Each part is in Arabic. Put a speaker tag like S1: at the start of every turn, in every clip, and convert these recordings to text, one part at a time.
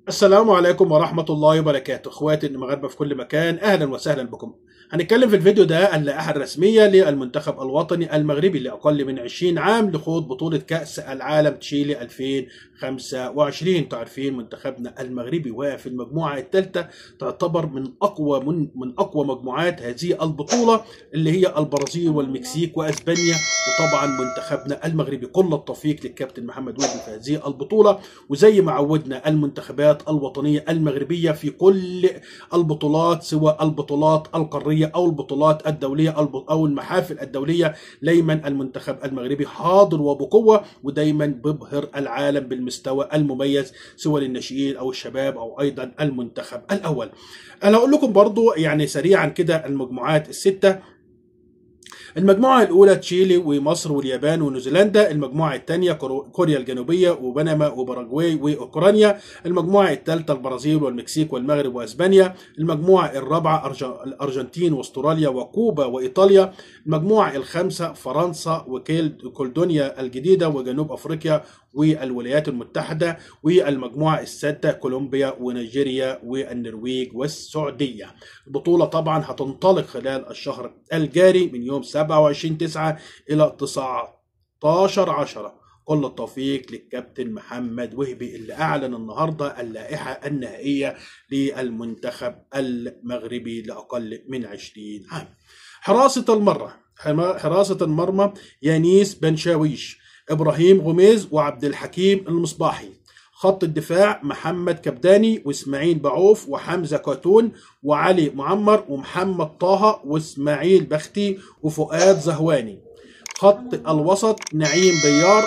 S1: السلام عليكم ورحمة الله وبركاته. اخواتي المغاربة في كل مكان، اهلا وسهلا بكم. هنتكلم في الفيديو ده اللائحة الرسمية للمنتخب الوطني المغربي لأقل من 20 عام لخوض بطولة كأس العالم تشيلي 2025. انتوا عارفين منتخبنا المغربي واقف في المجموعة الثالثة، تعتبر من أقوى مجموعات هذه البطولة، اللي هي البرازيل والمكسيك وأسبانيا. وطبعا منتخبنا المغربي كل التوفيق للكابتن محمد وهبي في هذه البطولة، وزي ما عودنا المنتخبات الوطنية المغربية في كل البطولات، سواء البطولات القارية أو البطولات الدولية أو المحافل الدولية، دايما المنتخب المغربي حاضر وبقوة، ودايما بيبهر العالم بالمستوى المميز، سواء للناشئين أو الشباب أو أيضا المنتخب الأول. أنا هقول لكم برضو يعني سريعا كده المجموعات الستة. المجموعة الأولى تشيلي ومصر واليابان ونيوزيلندا. المجموعة الثانية كوريا الجنوبية وبنما وباراغواي وأوكرانيا. المجموعة الثالثة البرازيل والمكسيك والمغرب وأسبانيا. المجموعة الرابعة الأرجنتين واستراليا وكوبا وإيطاليا. المجموعة الخامسة فرنسا وكولدونيا الجديدة وجنوب أفريقيا والولايات المتحدة. والمجموعة السادسة كولومبيا ونيجيريا والنرويج والسعودية. البطولة طبعا هتنطلق خلال الشهر الجاري من يوم 27/9 إلى 19/10. كل التوفيق للكابتن محمد وهبي اللي أعلن النهاردة اللائحة النهائية للمنتخب المغربي لأقل من 20 عام. حراسة المرمى يانيس بن شاويش، إبراهيم غميز وعبد الحكيم المصباحي. خط الدفاع محمد كبداني واسماعيل بعوف وحمزة كاتون وعلي معمر ومحمد طه واسماعيل بختي وفؤاد زهواني. خط الوسط نعيم بيار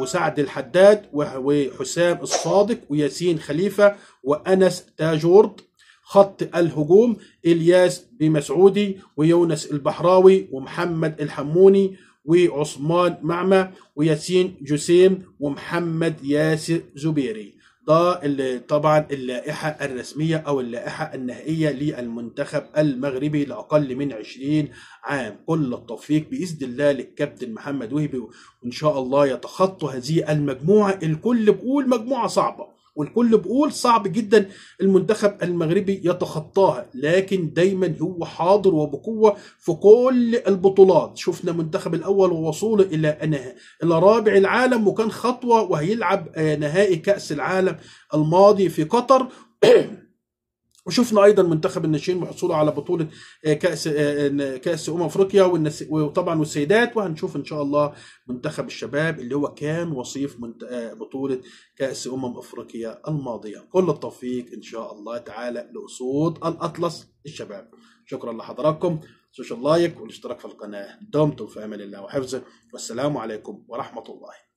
S1: وسعد الحداد وحسام الصادق وياسين خليفة وأنس تاجورد. خط الهجوم إلياس بمسعودي ويونس البحراوي ومحمد الحموني وعثمان معمى وياسين جسيم ومحمد ياسر زبيري. ده اللي طبعا اللائحة الرسمية أو اللائحة النهائية للمنتخب المغربي لأقل من 20 عام. كل التوفيق بإذن الله للكابتن محمد وهبي، وإن شاء الله يتخطوا هذه المجموعة. الكل بيقول مجموعة صعبة، والكل بيقول صعب جدا المنتخب المغربي يتخطاها، لكن دايما هو حاضر وبقوة في كل البطولات. شفنا منتخب الأول ووصوله إلى رابع العالم، وكان خطوة وهيلعب نهائي كأس العالم الماضي في قطر. وشفنا ايضا منتخب الناشئين وحصوله على بطوله كاس افريقيا وطبعا والسيدات. وهنشوف ان شاء الله منتخب الشباب اللي هو كان وصيف بطوله كاس افريقيا الماضيه. كل التوفيق ان شاء الله تعالى لاسود الاطلس الشباب. شكرا لحضراتكم، تنسوش اللايك والاشتراك في القناه. دمتم في امان الله وحفظه، والسلام عليكم ورحمه الله.